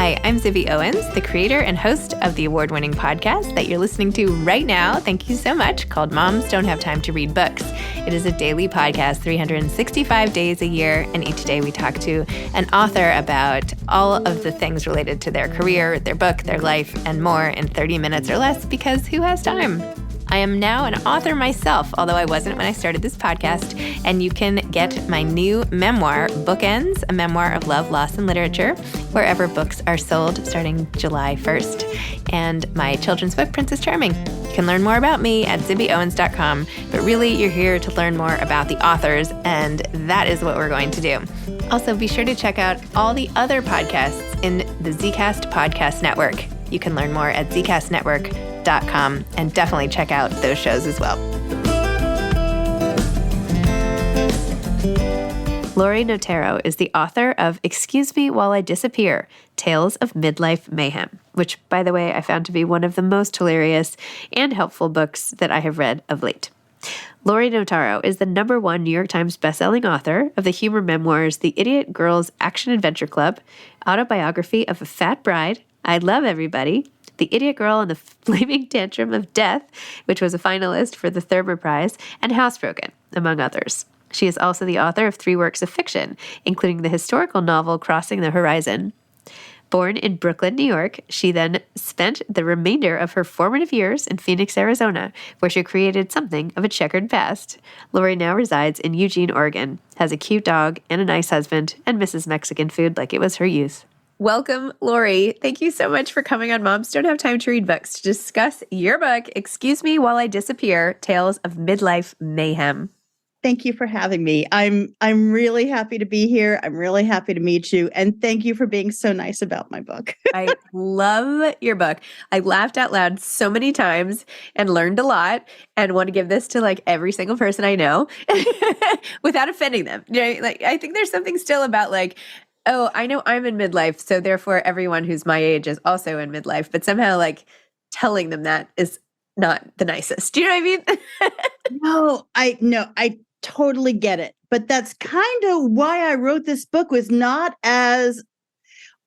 Hi, I'm Zibby Owens, the creator and host of the award-winning podcast that you're listening to right now. Thank you so much, called Moms Don't Have Time to Read Books. It is a daily podcast, 365 days a year, and each day we talk to an author about all of the things related to their career, their book, their life, and more in 30 minutes or less, because who has time? I am now an author myself, although I wasn't when I started this podcast, and you can get my new memoir, Bookends, a memoir of love, loss, and literature, wherever books are sold starting July 1st, and my children's book, Princess Charming. You can learn more about me at zibbyowens.com, but really you're here to learn more about the authors, and that is what we're going to do. Also, be sure to check out all the other podcasts in the Zcast Podcast Network. You can learn more at zcastnetwork.com and definitely check out those shows as well. Laurie Notaro is the author of Excuse Me While I Disappear, Tales of Midlife Mayhem, which, by the way, I found to be one of the most hilarious and helpful books that I have read of late. Laurie Notaro is the #1 New York Times bestselling author of the humor memoirs The Idiot Girls Action Adventure Club, Autobiography of a Fat Bride, I Love Everybody, The Idiot Girl and the Flaming Tantrum of Death, which was a finalist for the Thurber Prize, and Housebroken, among others. She is also the author of 3 works of fiction, including the historical novel Crossing the Horizon. Born in Brooklyn, New York, she then spent the remainder of her formative years in Phoenix, Arizona, where she created something of a checkered past. Laurie now resides in Eugene, Oregon, has a cute dog and a nice husband, and misses Mexican food like it was her youth. Welcome, Laurie. Thank you so much for coming on Moms Don't Have Time to Read Books to discuss your book, Excuse Me While I Disappear, Tales of Midlife Mayhem. Thank you for having me. I'm really happy to be here. I'm really happy to meet you. And thank you for being so nice about my book. I love your book. I laughed out loud so many times and learned a lot, and want to give this to like every single person I know without offending them. You know, like I think there's something still about like, oh, I know I'm in midlife, so therefore everyone who's my age is also in midlife, but somehow like telling them that is not the nicest. Do you know what I mean? I totally get it. But that's kind of why I wrote this book, was not as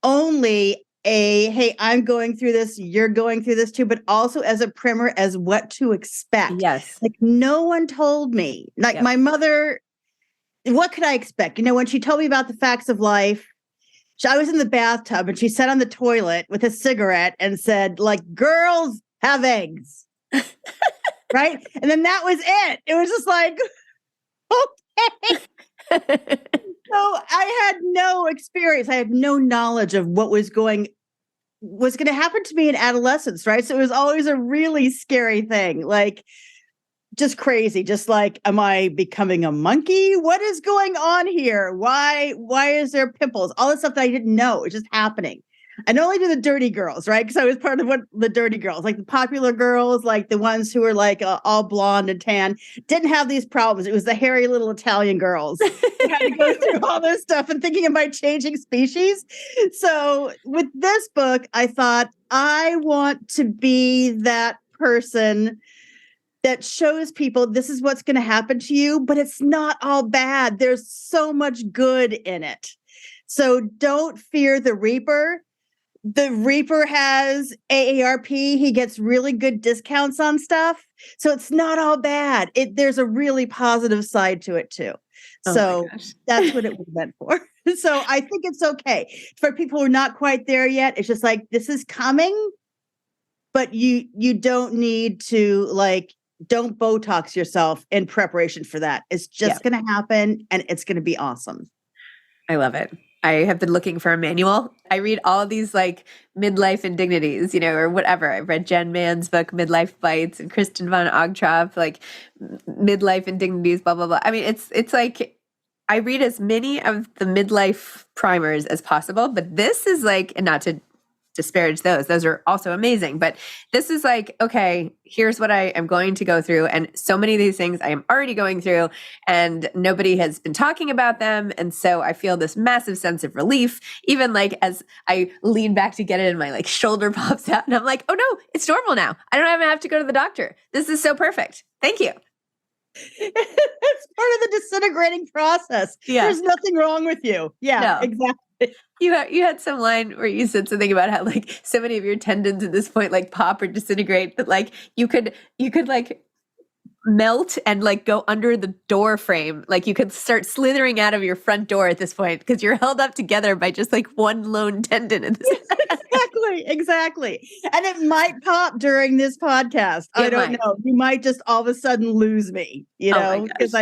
only a, hey, I'm going through this, you're going through this too, but also as a primer as what to expect. Yes. Like no one told me. Like my mother, what could I expect? You know, when she told me about the facts of life, I was in the bathtub and she sat on the toilet with a cigarette and said, like, girls have eggs. Right? And then that was it. It was just like, okay. So I had no experience. I had no knowledge of what was going to happen to me in adolescence, right? So it was always a really scary thing. Like, just crazy. Just like, am I becoming a monkey? What is going on here? Why is there pimples? All this stuff that I didn't know. It's just happening. And only to the dirty girls, right? Because I was part of what the dirty girls, like the popular girls, like the ones who were like all blonde and tan, didn't have these problems. It was the hairy little Italian girls who had to go through all this stuff and thinking about changing species. So with this book, I thought, I want to be that person that shows people this is what's going to happen to you, but it's not all bad. There's so much good in it. So don't fear the Reaper. The Reaper has AARP. He gets really good discounts on stuff. So it's not all bad. There's a really positive side to it too. So that's what it was meant for. So I think it's okay. For people who are not quite there yet, it's just like, this is coming, but you don't need to like, don't Botox yourself in preparation for that. It's just going to happen and it's going to be awesome. I love it. I have been looking for a manual. I read all of these like midlife indignities, you know, or whatever. I've read Jen Mann's book, Midlife Bites, and Kristen von Ogtrop, like midlife indignities, blah, blah, blah. I mean, it's like, I read as many of the midlife primers as possible, but this is like, and not to disparage those. Those are also amazing. But this is like, okay, here's what I am going to go through. And so many of these things I am already going through and nobody has been talking about them. And so I feel this massive sense of relief, even like as I lean back to get it and my like shoulder pops out and I'm like, oh no, it's normal now. I don't even have to go to the doctor. This is so perfect. Thank you. It's part of the disintegrating process. Yeah. There's nothing wrong with you. Yeah, no. Exactly. You had some line where you said something about how like so many of your tendons at this point like pop or disintegrate that like you could like melt and like go under the door frame. Like you could start slithering out of your front door at this point because you're held up together by just like one lone tendon. Exactly. And it might pop during this podcast. I don't know. You might just all of a sudden lose me, because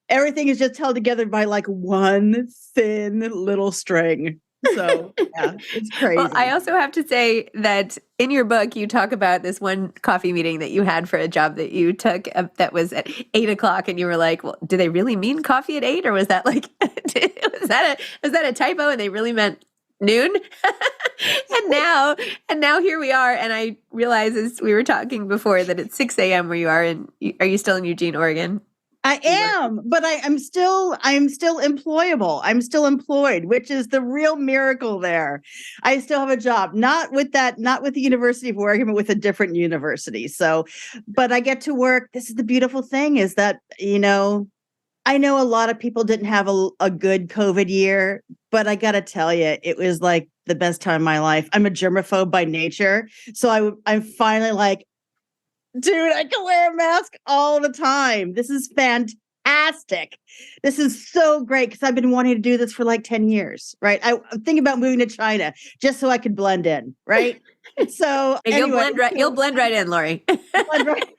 everything is just held together by like one thin little string. So yeah, it's crazy. Well, I also have to say that in your book, you talk about this one coffee meeting that you had for a job that you took that was at 8:00, and you were like, "Well, do they really mean coffee at 8, or was that like was that a typo, and they really meant noon?" and now here we are, and I realize as we were talking before that it's 6 a.m. where you are. Are you still in Eugene, Oregon? I am, but I'm still employable. I'm still employed, which is the real miracle there. I still have a job, not with the University of Oregon, but with a different university. So, but I get to work. This is the beautiful thing is that, I know a lot of people didn't have a good COVID year, but I got to tell you, it was like the best time of my life. I'm a germaphobe by nature. So I'm finally like, dude, I can wear a mask all the time. This is fantastic. This is so great because I've been wanting to do this for like 10 years, right? I'm thinking about moving to China just so I could blend in, right? So anyway, you'll blend right in, Laurie. Blend right.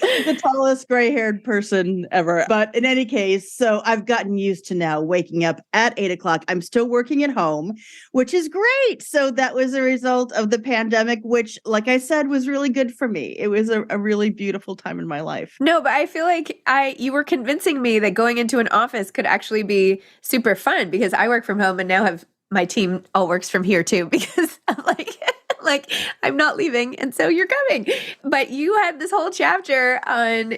The tallest gray-haired person ever. But in any case, so I've gotten used to now waking up at 8:00. I'm still working at home, which is great. So that was a result of the pandemic, which, like I said, was really good for me. It was a really beautiful time in my life. No, but I feel like you were convincing me that going into an office could actually be super fun because I work from home and now have my team all works from here too because I'm like I'm not leaving and so you're coming. But you had this whole chapter on,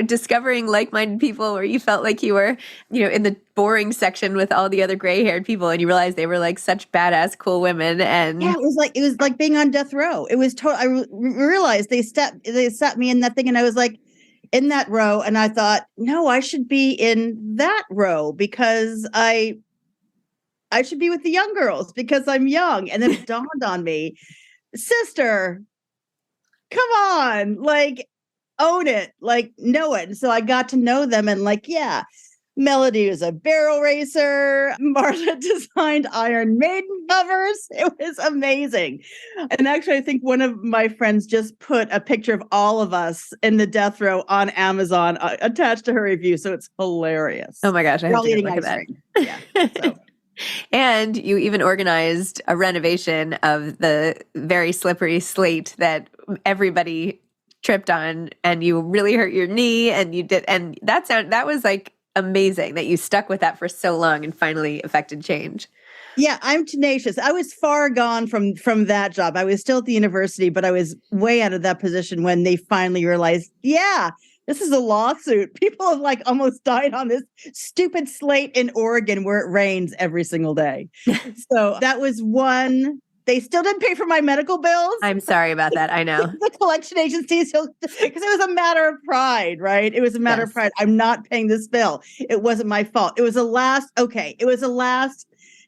discovering like-minded people where you felt like you were, in the boring section with all the other gray-haired people and you realized they were like such badass cool women. And yeah, it was like being on death row. It was I realized they sat me in that thing and I was like in that row and I thought, no, I should be in that row because I should be with the young girls because I'm young. And then it dawned on me, sister, come on, like own it, like know it. And so I got to know them and like, yeah, Melody was a barrel racer. Martha designed Iron Maiden covers. It was amazing. And actually, I think one of my friends just put a picture of all of us in the death row on Amazon attached to her review. So it's hilarious. Oh my gosh, I have to look at that. Yeah. So. And you even organized a renovation of the very slippery slate that everybody tripped on and you really hurt your knee and you did. And that was like amazing that you stuck with that for so long and finally affected change. Yeah, I'm tenacious. I was far gone from that job. I was still at the university, but I was way out of that position when they finally realized, yeah, this is a lawsuit. People have like almost died on this stupid slate in Oregon where it rains every single day. So that was one. They still didn't pay for my medical bills. I'm sorry about that. I know. The collection agency still, because it was a matter of pride, right? It was a matter of pride. I'm not paying this bill. It wasn't my fault. It was the last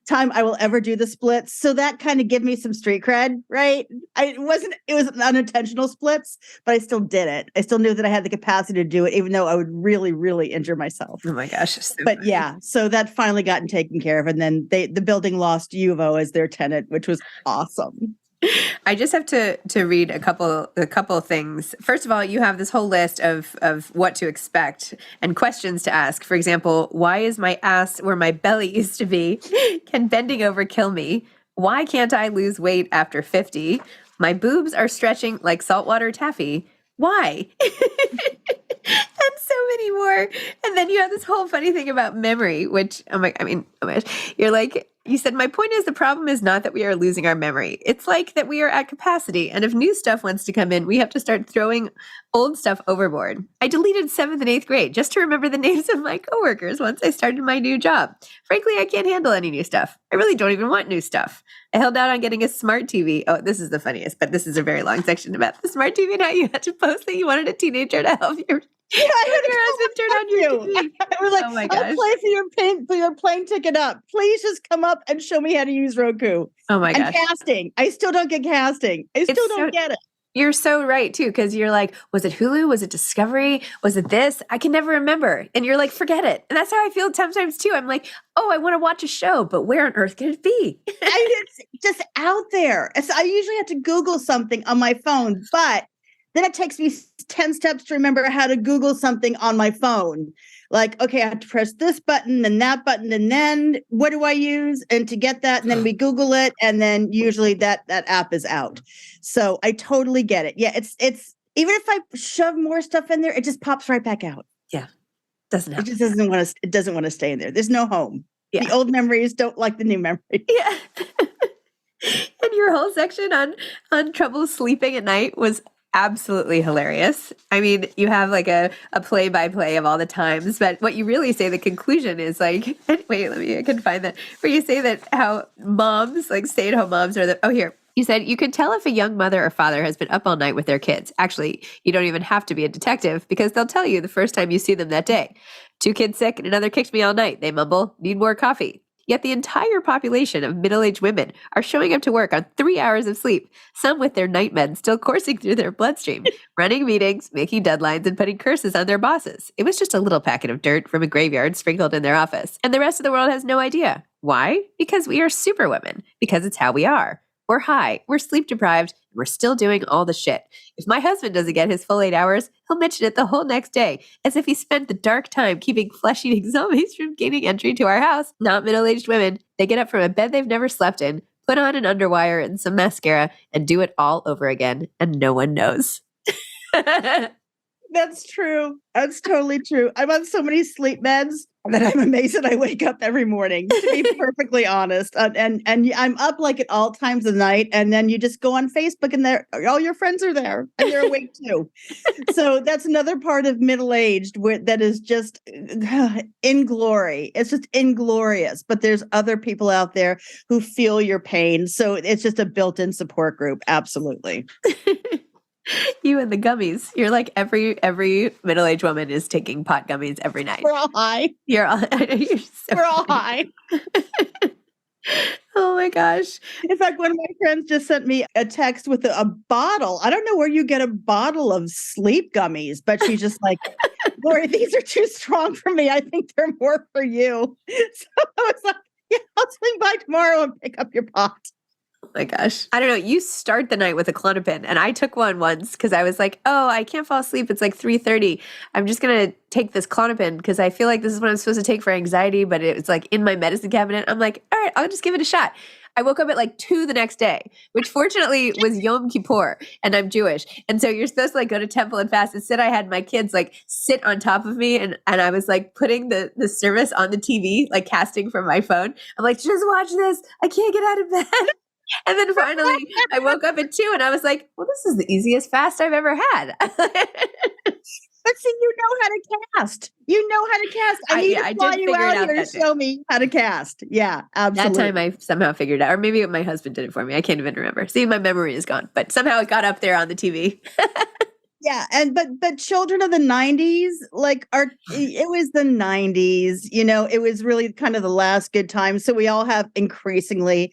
time I will ever do the splits. So that kind of gave me some street cred, right? It was unintentional splits, but I still did it. I still knew that I had the capacity to do it, even though I would really, really injure myself. Oh my gosh. But yeah, so that finally gotten taken care of. And then the building lost U of O as their tenant, which was awesome. I just have to read a couple things. First of all, you have this whole list of what to expect and questions to ask. For example, why is my ass where my belly used to be? Can bending over kill me? Why can't I lose weight after 50? My boobs are stretching like saltwater taffy. Why? And so many more. And then you have this whole funny thing about memory, which oh my gosh, you're like, you said, my point is the problem is not that we are losing our memory. It's like that we are at capacity. And if new stuff wants to come in, we have to start throwing old stuff overboard. I deleted 7th and 8th grade just to remember the names of my coworkers once I started my new job. Frankly, I can't handle any new stuff. I really don't even want new stuff. I held out on getting a smart TV. Oh, this is the funniest, but this is a very long section about the smart TV and how you had to post that you wanted a teenager to help Yeah, I When had your husband turned on your TV. I was like, Oh my I'll gosh. play for your plane ticket up. Please just come up and show me how to use Roku. Oh my And gosh. casting. I still don't get casting. I still don't get it. You're so right too, because you're like, was it Hulu? Was it Discovery? Was it this? I can never remember. And you're like, forget it. And that's how I feel sometimes too. I'm like, oh, I want to watch a show, but where on earth can it be? It's just out there. So I usually have to Google something on my phone, but then it takes me 10 steps to remember how to Google something on my phone. Like, okay, I have to press this button and that button, and then what do I use? And to get that, and then we Google it, and then usually that app is out. So I totally get it. Yeah, it's even if I shove more stuff in there, it just pops right back out. Yeah, doesn't happen. It just doesn't want to. It doesn't want to stay in there. There's no home. Yeah. The old memories don't like the new memories. Yeah. And your whole section on trouble sleeping at night was absolutely hilarious. I mean, you have like a play-by-play of all the times, but what you really say, the conclusion is like, wait, I can find that, where you say that how moms, like stay-at-home moms here. You said you can tell if a young mother or father has been up all night with their kids. Actually, you don't even have to be a detective because they'll tell you the first time you see them that day. 2 kids sick and another kicked me all night. They mumble, need more coffee. Yet the entire population of middle-aged women are showing up to work on 3 hours of sleep, some with their night meds still coursing through their bloodstream, running meetings, making deadlines, and putting curses on their bosses. It was just a little packet of dirt from a graveyard sprinkled in their office. And the rest of the world has no idea. Why? Because we are superwomen. Because it's how we are. We're high, we're sleep deprived, and we're still doing all the shit. If my husband doesn't get his full 8 hours, he'll mention it the whole next day, as if he spent the dark time keeping flesh-eating zombies from gaining entry to our house. Not middle-aged women. They get up from a bed they've never slept in, put on an underwire and some mascara, and do it all over again, and no one knows. That's true. That's totally true. I'm on so many sleep meds that I'm amazed that I wake up every morning, to be perfectly honest. And I'm up like at all times of the night. And then you just go on Facebook and all your friends are there and they're awake too. So that's another part of middle-aged that is just in glory. It's just inglorious. But there's other people out there who feel your pain. So it's just a built-in support group. Absolutely. You and the gummies. You're like every middle-aged woman is taking pot gummies every night. We're all high. You're We're all high. Oh my gosh. In fact, one of my friends just sent me a text with a bottle. I don't know where you get a bottle of sleep gummies, but she's just like, Laurie, these are too strong for me. I think they're more for you. So I was like, yeah, I'll swing by tomorrow and pick up your pot. Oh my gosh. I don't know. You start the night with a Klonopin, and I took one once because I was like, oh, I can't fall asleep. It's like 3:30. I'm just going to take this Klonopin because I feel like this is what I'm supposed to take for anxiety, but it's like in my medicine cabinet. I'm like, all right, I'll just give it a shot. I woke up at like 2 the next day, which fortunately was Yom Kippur, and I'm Jewish. And so you're supposed to like go to temple and fast. Instead, I had my kids like sit on top of me, and I was like putting the service on the TV, like casting from my phone. I'm like, just watch this. I can't get out of bed. And then finally, I woke up at 2 and I was like, well, this is the easiest fast I've ever had. But see, you know how to cast. You know how to cast. I need to fly you out here to show me how to cast. Yeah, absolutely. That time I somehow figured it out. Or maybe my husband did it for me. I can't even remember. See, my memory is gone. But somehow it got up there on the TV. Yeah, and but children of the 90s, it was the 90s, it was really kind of the last good time. So we all have increasingly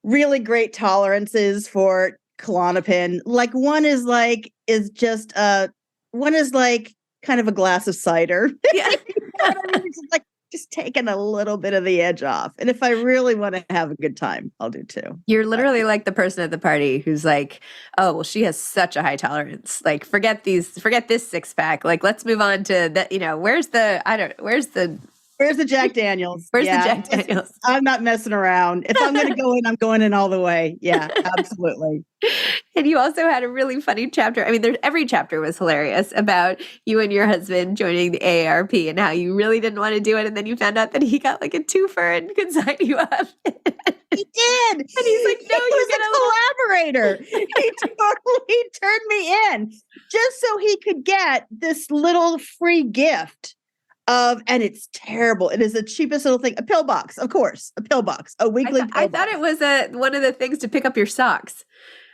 really great tolerances for Klonopin. Like one is kind of a glass of cider. Yeah. It's like just taking a little bit of the edge off. And if I really want to have a good time, I'll do too. You're literally like the person at the party who's like, oh, well, she has such a high tolerance. Like, forget this 6-pack. Like, let's move on to that. Where's the Jack Daniels? Where's the Jack Daniels? I'm not messing around. If I'm going to go in, I'm going in all the way. Yeah, absolutely. And you also had a really funny chapter. I mean, every chapter was hilarious about you and your husband joining the AARP and how you really didn't want to do it. And then you found out that he got like a twofer and could sign you up. He did. And he's like, no, he was a collaborator. He totally turned me in just so he could get this little free gift. And it's terrible. It is the cheapest little thing. A pillbox, of course. A pillbox. A weekly pillbox. I thought it was one of the things to pick up your socks.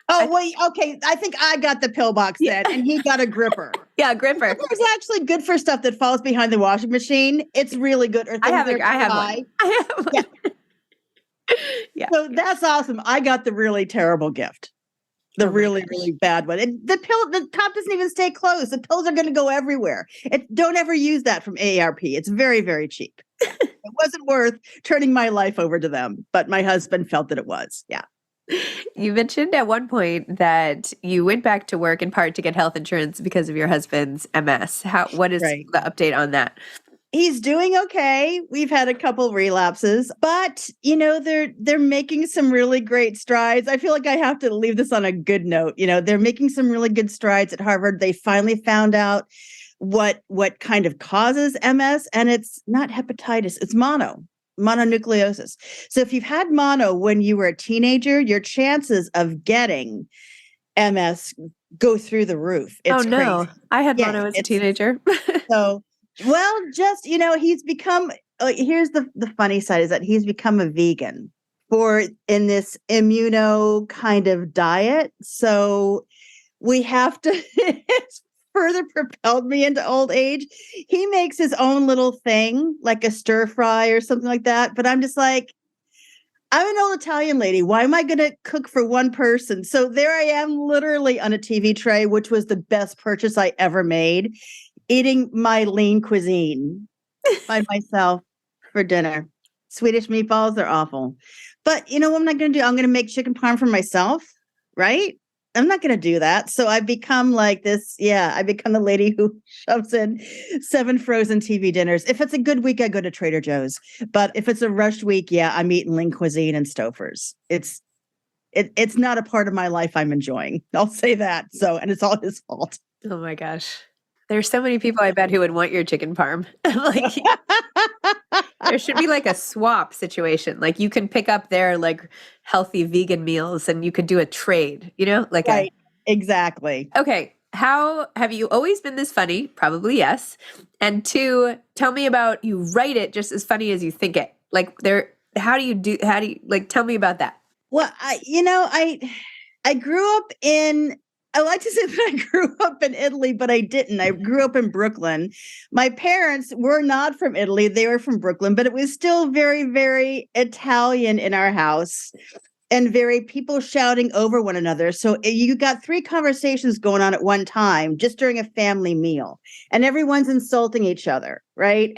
Oh, okay. I think I got the pillbox then, and he got a gripper. Yeah, gripper. Gripper's actually good for stuff that falls behind the washing machine. It's really good. Or I have one. I have one. Yeah. Yeah. So that's awesome. I got the really terrible gift. The really bad one. The top doesn't even stay closed. The pills are going to go everywhere. Don't ever use that from AARP. It's very, very cheap. It wasn't worth turning my life over to them, but my husband felt that it was. Yeah. You mentioned at one point that you went back to work in part to get health insurance because of your husband's MS. What is the update on that? He's doing okay. We've had a couple relapses, but they're making some really great strides. I feel like I have to leave this on a good note. They're making some really good strides at Harvard. They finally found out what kind of causes MS, and it's not hepatitis, it's mononucleosis. So if you've had mono when you were a teenager, your chances of getting MS go through the roof. It's no. crazy. I had mono as a teenager. He's become, here's the funny side is that he's become a vegan in this immuno kind of diet. So we have to, it's further propelled me into old age. He makes his own little thing, like a stir fry or something like that. But I'm just like, I'm an old Italian lady. Why am I going to cook for one person? So there I am, literally on a TV tray, which was the best purchase I ever made, eating my lean cuisine by myself for dinner. Swedish meatballs, they're awful. But you know what I'm not going to do? I'm going to make chicken parm for myself, right? I'm not going to do that. So I become like this. Yeah, I become the lady who shoves in 7 frozen TV dinners. If it's a good week, I go to Trader Joe's. But if it's a rushed week, yeah, I'm eating lean cuisine and Stouffer's. It's not a part of my life I'm enjoying. I'll say that. And it's all his fault. Oh my gosh. There's so many people I bet who would want your chicken parm. There should be like a swap situation. Like you can pick up their like healthy vegan meals and you could do a trade, right. Exactly. Okay. How have you always been this funny? Probably yes. And 2, tell me about you write it just as funny as you think it. Like how do you tell me about that? Well, I grew up I like to say that I grew up in Italy, but I didn't. I grew up in Brooklyn. My parents were not from Italy. They were from Brooklyn, but it was still very, very Italian in our house and very people shouting over one another. So you got 3 conversations going on at one time just during a family meal and everyone's insulting each other, right?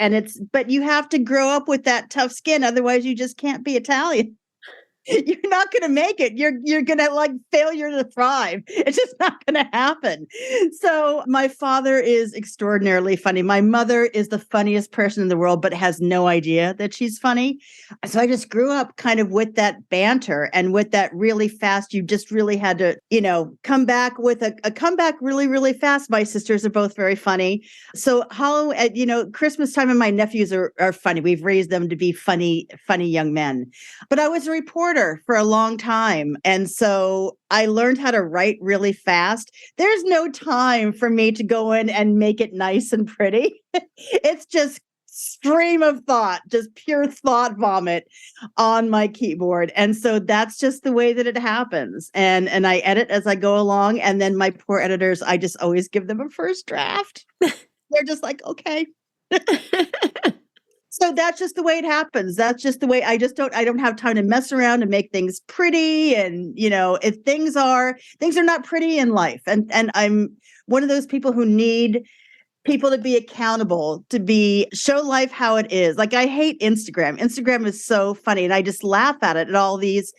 But you have to grow up with that tough skin. Otherwise you just can't be Italian. You're not going to make it. You're going to like failure to thrive. It's just not going to happen. So my father is extraordinarily funny. My mother is the funniest person in the world, but has no idea that she's funny. So I just grew up kind of with that banter and with that really fast. You just really had to, come back with a comeback really, really fast. My sisters are both very funny. So Christmas time and my nephews are funny. We've raised them to be funny young men. But I was a reporter for a long time. And so I learned how to write really fast. There's no time for me to go in and make it nice and pretty. It's just stream of thought, just pure thought vomit on my keyboard. And so that's just the way that it happens. And I edit as I go along. And then my poor editors, I just always give them a first draft. They're just like, okay. So that's just the way it happens. That's just the way I don't have time to mess around and make things pretty. And, if things are not pretty in life. And I'm one of those people who need people to be accountable, show life how it is. Like I hate Instagram. Instagram is so funny. And I just laugh at it and all these,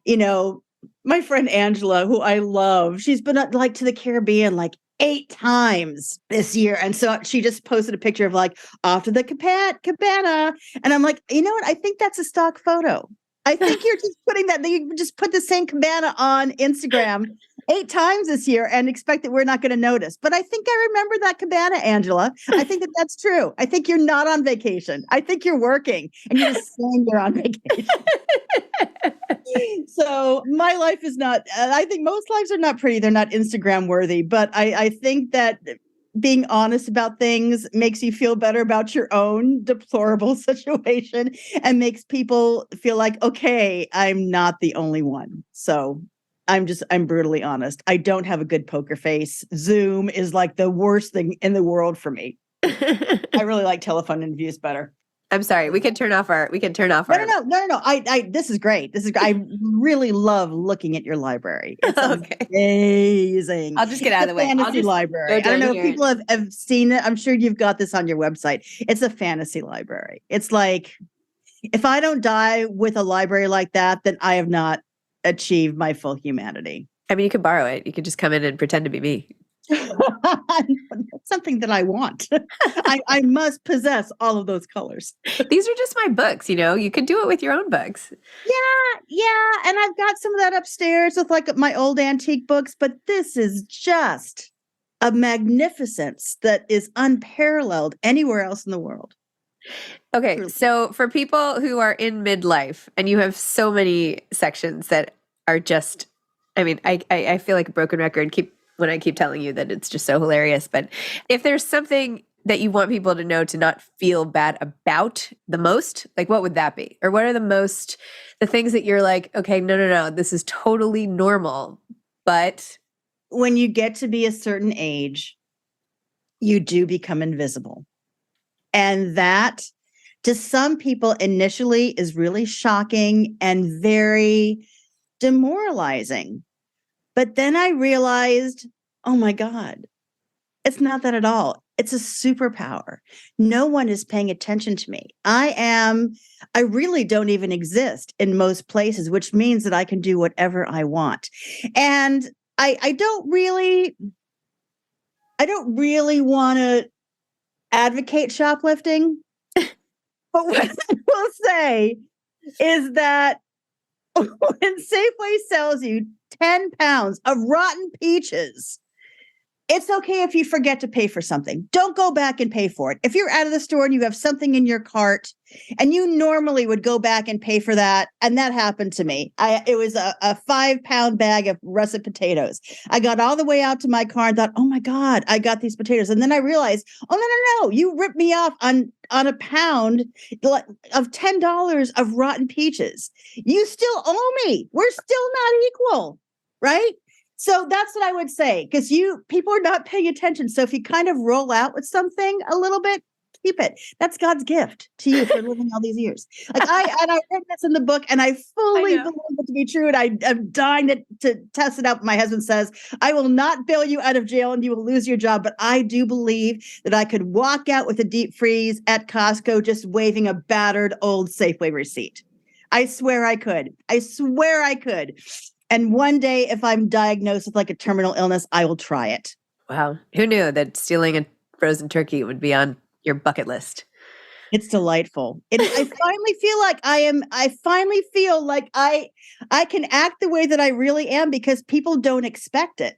my friend Angela, who I love, she's been like to the Caribbean, like 8 times this year. And so she just posted a picture of like off to the cabana. And I'm like, you know what? I think that's a stock photo. I think you're just putting that, you just put the same cabana on Instagram 8 times this year and expect that we're not going to notice. But I think I remember that cabana, Angela. I think that's true. I think you're not on vacation. I think you're working and you're just saying you're on vacation. So my life is not, I think most lives are not pretty. They're not Instagram worthy, but I think that being honest about things makes you feel better about your own deplorable situation and makes people feel like, okay, I'm not the only one. So I'm brutally honest. I don't have a good poker face. Zoom is like the worst thing in the world for me. I really like telephone interviews better. I'm sorry. We can turn off our. No. This is great. I really love looking at your library. It's amazing. I'll just get out of the way. Fantasy library. I don't know if people have seen it. I'm sure you've got this on your website. It's a fantasy library. It's like, if I don't die with a library like that, then I have not achieved my full humanity. I mean, you could borrow it. You could just come in and pretend to be me. That's something that I want. I must possess all of those colors. These are just my books, you can do it with your own books. Yeah. And I've got some of that upstairs with like my old antique books, but this is just a magnificence that is unparalleled anywhere else in the world. Okay. Truly. So for people who are in midlife, and you have so many sections that are just, I mean, I feel like a broken record when I keep telling you that it's just so hilarious. But if there's something that you want people to know to not feel bad about the most, like what would that be? Or what are the things that you're like, okay, no, this is totally normal. But when you get to be a certain age, you do become invisible. And that, to some people initially, is really shocking and very demoralizing. But then I realized, oh my God, it's not that at all. It's a superpower. No one is paying attention to me. I really don't even exist in most places, which means that I can do whatever I want. And I don't really want to advocate shoplifting. But what I will say is that when Safeway sells you 10 pounds of rotten peaches, it's okay if you forget to pay for something. Don't go back and pay for it. If you're out of the store and you have something in your cart and you normally would go back and pay for that, and that happened to me. It was a 5-pound bag of russet potatoes. I got all the way out to my car and thought, oh my God, I got these potatoes. And then I realized, oh, no, you ripped me off on a pound of $10 of rotten peaches. You still owe me. We're still not equal, right? So that's what I would say, because people are not paying attention. So if you kind of roll out with something a little bit, keep it. That's God's gift to you for living all these years. Like I read this in the book, and I fully believe it to be true. And I'm dying to test it out. My husband says, I will not bail you out of jail and you will lose your job. But I do believe that I could walk out with a deep freeze at Costco just waving a battered old Safeway receipt. I swear I could. And one day, if I'm diagnosed with like a terminal illness, I will try it. Wow. Who knew that stealing a frozen turkey would be on your bucket list? It's delightful. I finally feel like I can act the way that I really am because people don't expect it.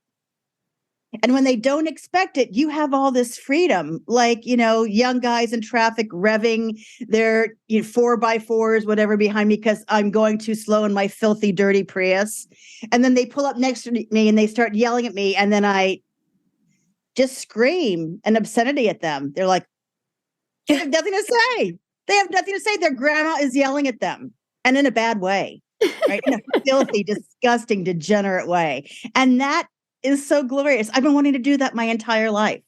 And when they don't expect it, you have all this freedom, like, young guys in traffic revving their 4x4s, whatever, behind me because I'm going too slow in my filthy, dirty Prius. And then they pull up next to me and they start yelling at me. And then I just scream an obscenity at them. They're like, they have nothing to say. Their grandma is yelling at them, and in a bad way, right? In a filthy, disgusting, degenerate way. And that is so glorious. I've been wanting to do that my entire life.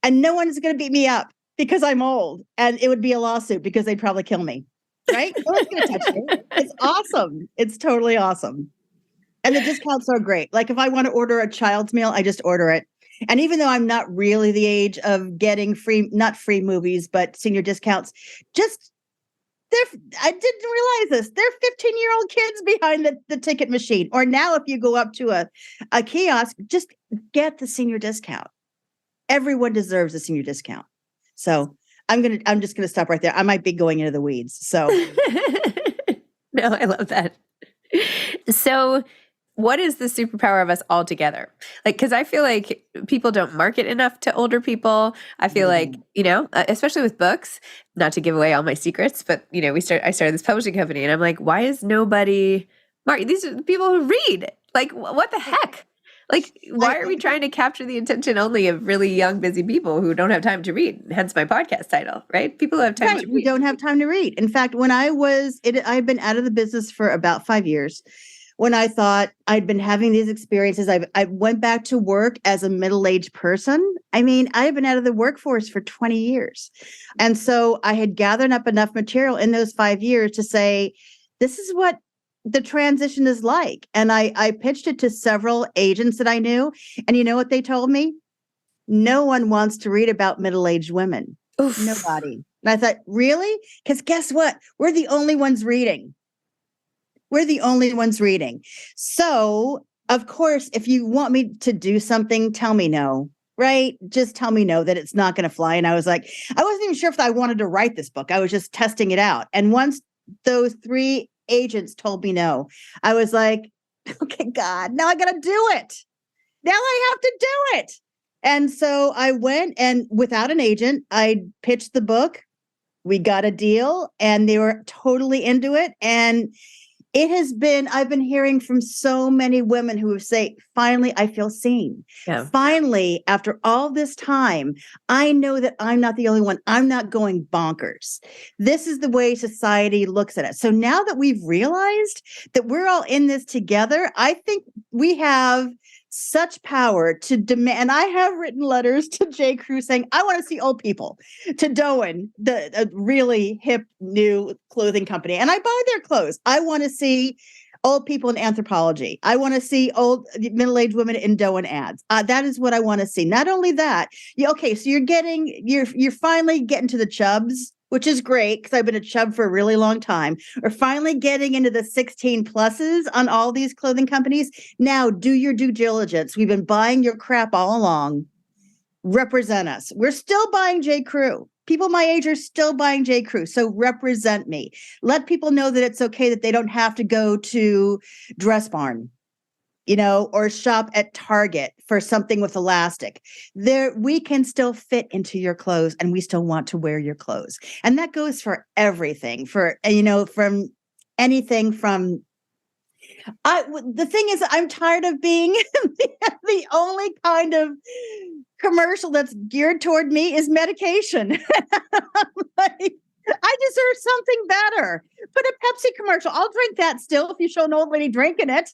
And no one's going to beat me up because I'm old. And it would be a lawsuit because they'd probably kill me. Right? No one's going to touch me. It's awesome. It's totally awesome. And the discounts are great. Like if I want to order a child's meal, I just order it. And even though I'm not really the age of getting not free movies, but senior discounts, I didn't realize this. They're 15-year-old kids behind the ticket machine. Or now if you go up to a kiosk, just get the senior discount. Everyone deserves a senior discount. So I'm just gonna stop right there. I might be going into the weeds. So no, I love that. So what is the superpower of us all together? Like, because I feel like people don't market enough to older people. I feel like, especially with books, not to give away all my secrets, but, I started this publishing company and I'm like, why is nobody market? These are the people who read. Like, what the heck? Like, why are we trying to capture the attention only of really young, busy people who don't have time to read? Hence my podcast title, right? People who have time to read. We don't have time to read. In fact, when I've been out of the business for about 5 years. when I thought I'd been having these experiences. I went back to work as a middle-aged person. I mean, I had been out of the workforce for 20 years. And so I had gathered up enough material in those 5 years to say, this is what the transition is like. And I pitched it to several agents that I knew. And you know what they told me? No one wants to read about middle-aged women. Oof. Nobody. And I thought, really? Because guess what? We're the only ones reading. We're the only ones reading. So, of course, if you want me to do something, tell me no, right? Just tell me no, that it's not going to fly. And I was like, I wasn't even sure if I wanted to write this book. I was just testing it out. And once those 3 agents told me no, I was like, okay, God, now I got to do it. Now I have to do it. And so I went, and without an agent, I pitched the book. We got a deal, and they were totally into it. And it has been, I've been hearing from so many women who say, finally, I feel seen. Yeah. Finally, after all this time, I know that I'm not the only one. I'm not going bonkers. This is the way society looks at it. So now that we've realized that we're all in this together, I think we have such power to demand. And I have written letters to J. Crew saying, I want to see old people, to Doan, the really hip new clothing company. And I buy their clothes. I want to see old people in Anthropologie. I want to see old middle-aged women in Doan ads. That is what I want to see. Not only that, okay, so you're finally getting to the chubs, which is great because I've been a chub for a really long time. We're finally getting into the 16 pluses on all these clothing companies. Now do your due diligence. We've been buying your crap all along. Represent us. We're still buying J. Crew. People my age are still buying J. Crew. So represent me. Let people know that it's okay, that they don't have to go to Dress Barn, or shop at Target for something with elastic. We can still fit into your clothes, and we still want to wear your clothes. And that goes for everything, from anything from, the thing is, I'm tired of being the only kind of commercial that's geared toward me is medication. Like, I deserve something better. Put a Pepsi commercial. I'll drink that still if you show an old lady drinking it.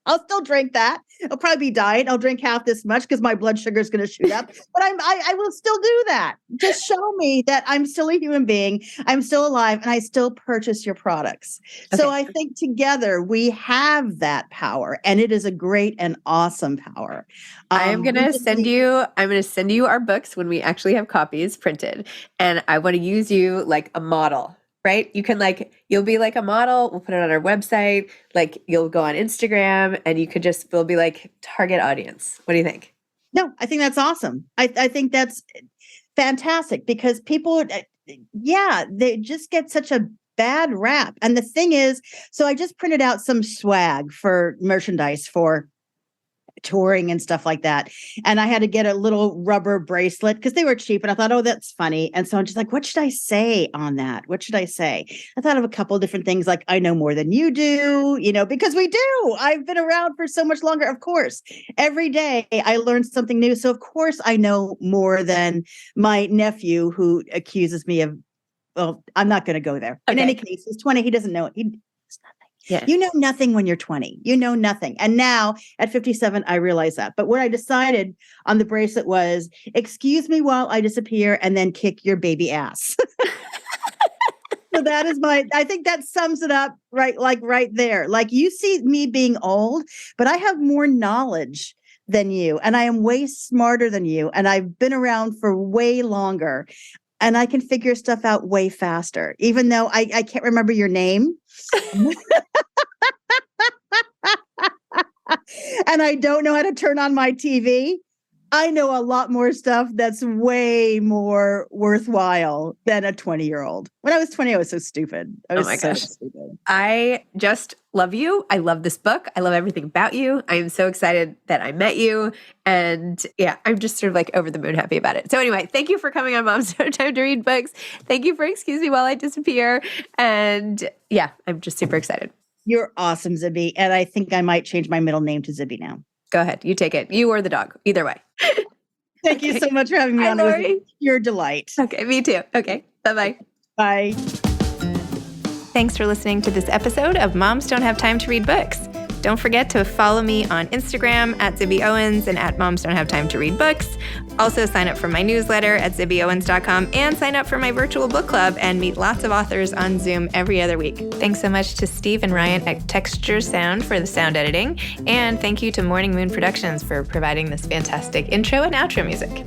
I'll still drink that. I'll probably be diet. I'll drink half this much because my blood sugar is going to shoot up. But I will still do that. Just show me that I'm still a human being. I'm still alive, and I still purchase your products. Okay. So I think together we have that power, and it is a great and awesome power. I'm going to send you our books when we actually have copies printed, and I want to use you like a model. Right? You'll be like a model. We'll put it on our website. Like, you'll go on Instagram, and we'll be like target audience. What do you think? No, I think that's awesome. I think that's fantastic because people, they just get such a bad rap. And the thing is, so I just printed out some swag for merchandise for touring and stuff like that. And I had to get a little rubber bracelet because they were cheap. And I thought, oh, that's funny. And so I'm just like, what should I say on that? What should I say? I thought of a couple of different things, like, I know more than you do, because we do. I've been around for so much longer. Of course, every day I learn something new. So of course I know more than my nephew, who accuses me of, well, I'm not going to go there. Okay. In any case, he's 20. He doesn't know it. He knows nothing. Yeah. You know nothing when you're 20. You know nothing. And now at 57, I realize that. But what I decided on the bracelet was, excuse me while I disappear, and then kick your baby ass. So that is I think that sums it up right there. Like, you see me being old, but I have more knowledge than you, and I am way smarter than you, and I've been around for way longer, and I can figure stuff out way faster, even though I can't remember your name. And I don't know how to turn on my TV. I know a lot more stuff that's way more worthwhile than a 20-year-old. When I was 20, I was so stupid. Oh my gosh. Stupid. I just love you. I love this book. I love everything about you. I am so excited that I met you. And yeah, I'm just sort of like over the moon happy about it. So anyway, thank you for coming on Mom's No Time to Read Books. Thank you for Excuse Me While I Disappear. And yeah, I'm just super excited. You're awesome, Zibby. And I think I might change my middle name to Zibby now. Go ahead. You take it. You or the dog. Either way. Thank you so much for having me on. Laurie. It was your delight. Okay, me too. Okay, bye-bye. Bye. Thanks for listening to this episode of Moms Don't Have Time to Read Books. Don't forget to follow me on Instagram at Zibby Owens and at Moms Don't Have Time to Read Books. Also sign up for my newsletter at zibbyowens.com and sign up for my virtual book club and meet lots of authors on Zoom every other week. Thanks so much to Steve and Ryan at Texture Sound for the sound editing. And thank you to Morning Moon Productions for providing this fantastic intro and outro music.